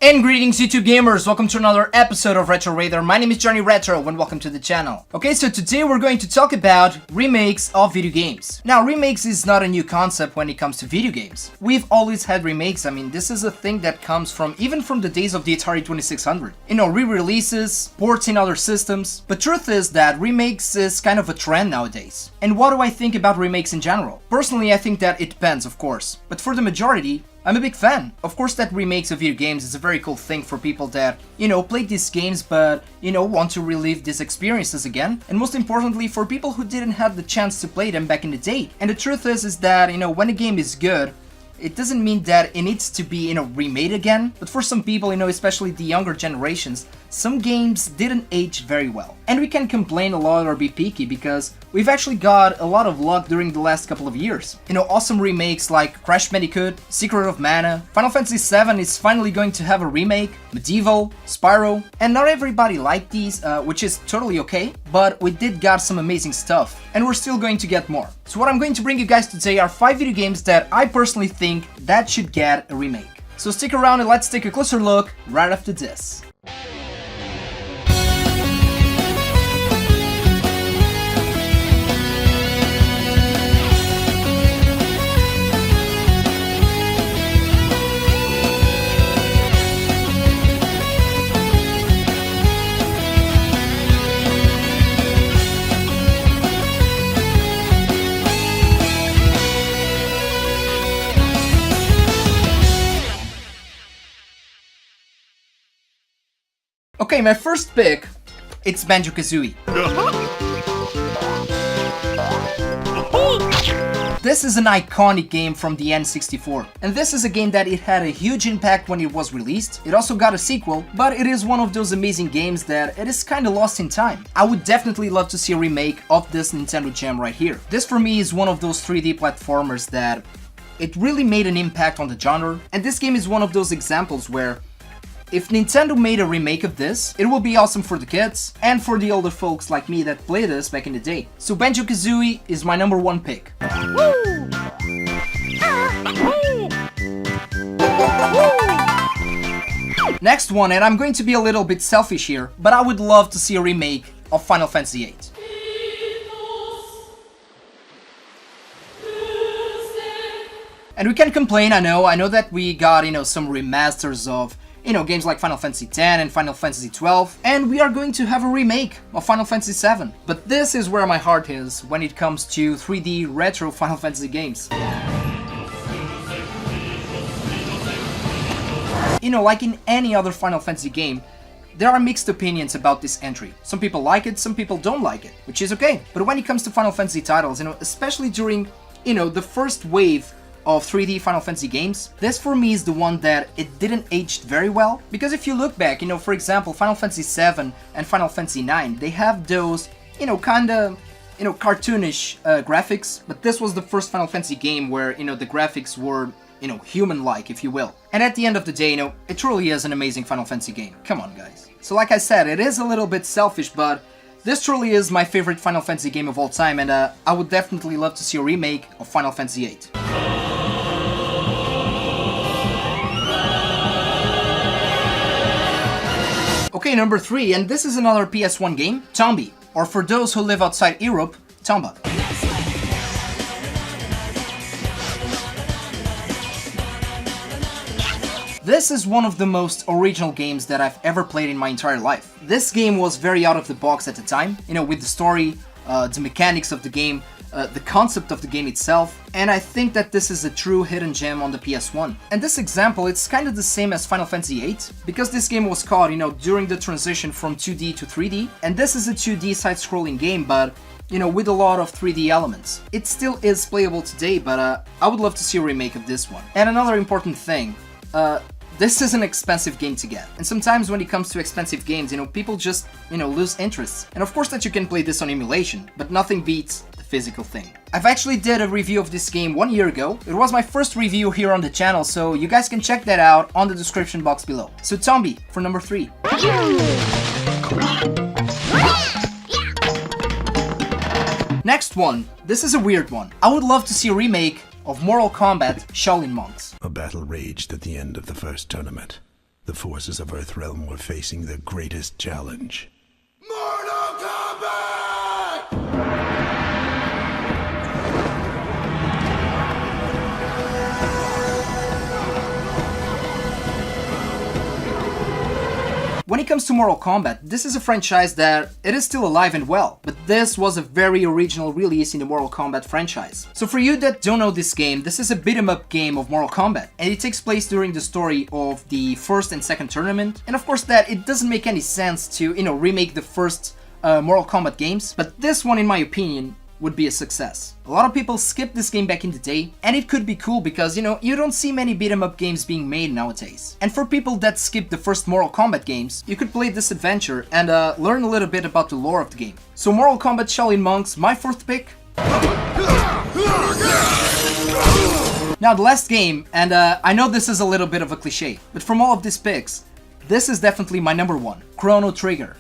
And greetings YouTube gamers, welcome to another episode of Retro Raider. My name is Johnny Retro and welcome to the channel. Okay, so today we're going to talk about remakes of video games. Now, remakes is not a new concept when it comes to video games. We've always had remakes. I mean, this is a thing that comes from even from the days of the Atari 2600. You know, re-releases, ports in other systems. But truth is that remakes is kind of a trend nowadays. And what do I think about remakes in general? Personally, I think that it depends, of course. But for the majority, I'm a big fan. Of course that remakes of video games is a very cool thing for people that, played these games but, want to relive these experiences again. And most importantly, for people who didn't have the chance to play them back in the day. And the truth is that, when a game is good, it doesn't mean that it needs to be, remade again. But for some people, especially the younger generations, some games didn't age very well. And we can complain a lot or be picky because we've actually got a lot of luck during the last couple of years. Awesome remakes like Crash Bandicoot, Secret of Mana, Final Fantasy VII is finally going to have a remake, Medieval, Spyro, and not everybody liked these, which is totally okay, but we did got some amazing stuff, and we're still going to get more. So what I'm going to bring you guys today are 5 video games that I personally think that should get a remake. So stick around and let's take a closer look right after this. Okay, my first pick, it's BanjoKazooie. This is an iconic game from the N64, and this is a game that it had a huge impact when it was released. It also got a sequel, but it is one of those amazing games that it is kinda lost in time. I would definitely love to see a remake of this Nintendo gem right here. This for me is one of those 3D platformers that it really made an impact on the genre, and this game is one of those examples where if Nintendo made a remake of this, it will be awesome for the kids and for the older folks like me that played this back in the day. So BanjoKazooie is my number 1 pick. Next one, and I'm going to be a little bit selfish here, but I would love to see a remake of Final Fantasy VIII. And we can complain, I know that we got, some remasters of games like Final Fantasy X and Final Fantasy XII, and we are going to have a remake of Final Fantasy VII. But this is where my heart is when it comes to 3D retro Final Fantasy games. Like in any other Final Fantasy game, there are mixed opinions about this entry. Some people like it, some people don't like it, which is okay. But when it comes to Final Fantasy titles, especially during, the first wave of 3D Final Fantasy games, this for me is the one that it didn't age very well. Because if you look back, for example, Final Fantasy VII and Final Fantasy IX, they have those, kinda, cartoonish graphics, but this was the first Final Fantasy game where, the graphics were, human-like, if you will. And at the end of the day, it truly is an amazing Final Fantasy game. Come on, guys. So like I said, it is a little bit selfish, but this truly is my favorite Final Fantasy game of all time, and I would definitely love to see a remake of Final Fantasy VIII. Okay, number 3, and this is another PS1 game, Tombi, or for those who live outside Europe, Tomba. This is one of the most original games that I've ever played in my entire life. This game was very out of the box at the time, with the story, the mechanics of the game, the concept of the game itself, and I think that this is a true hidden gem on the PS1. And this example, it's kind of the same as Final Fantasy VIII, because this game was caught, during the transition from 2D to 3D, and this is a 2D side-scrolling game, but with a lot of 3D elements. It still is playable today, but I would love to see a remake of this one. And another important thing, this is an expensive game to get, and sometimes when it comes to expensive games, people just, lose interest. And of course that you can play this on emulation, but nothing beats the physical thing. I've actually did a review of this game 1 year ago. It was my first review here on the channel, so you guys can check that out on the description box below. So Tombi for number 3. Next one, this is a weird one. I would love to see a remake of Mortal Kombat Shaolin Monks. A battle raged at the end of the first tournament. The forces of Earthrealm were facing their greatest challenge. When it comes to Mortal Kombat, this is a franchise that it is still alive and well, but this was a very original release in the Mortal Kombat franchise. So for you that don't know this game, this is a beat 'em up game of Mortal Kombat, and it takes place during the story of the first and second tournament. And of course that it doesn't make any sense to, remake the first Mortal Kombat games, but this one, in my opinion, would be a success. A lot of people skipped this game back in the day, and it could be cool because, you don't see many beat 'em up games being made nowadays. And for people that skipped the first Mortal Kombat games, you could play this adventure and learn a little bit about the lore of the game. So Mortal Kombat Shaolin Monks, my fourth pick. Now the last game, and I know this is a little bit of a cliche, but from all of these picks, this is definitely my number one, Chrono Trigger.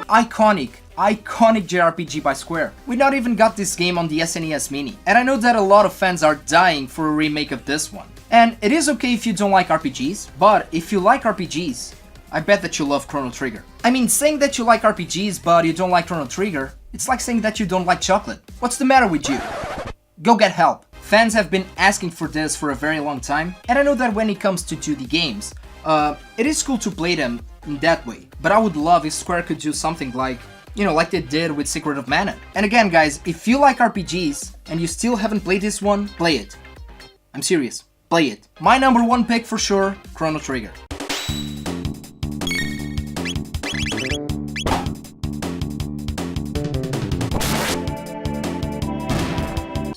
Iconic JRPG by Square. We not even got this game on the SNES Mini, and I know that a lot of fans are dying for a remake of this one. And it is okay if you don't like RPGs, but if you like RPGs, I bet that you love Chrono Trigger. I mean, saying that you like RPGs but you don't like Chrono Trigger, it's like saying that you don't like chocolate. What's the matter with you? Go get help. Fans have been asking for this for a very long time, and I know that when it comes to 2D games, it is cool to play them in that way, but I would love if Square could do something like, like they did with Secret of Mana. And again guys, if you like RPGs and you still haven't played this one, play it. I'm serious, play it. My number one pick for sure, Chrono Trigger.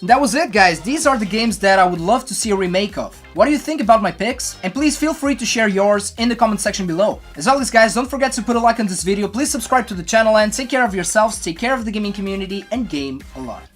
That was it guys, these are the games that I would love to see a remake of. What do you think about my picks? And please feel free to share yours in the comment section below. As always guys, don't forget to put a like on this video, please subscribe to the channel and take care of yourselves, take care of the gaming community and game a lot.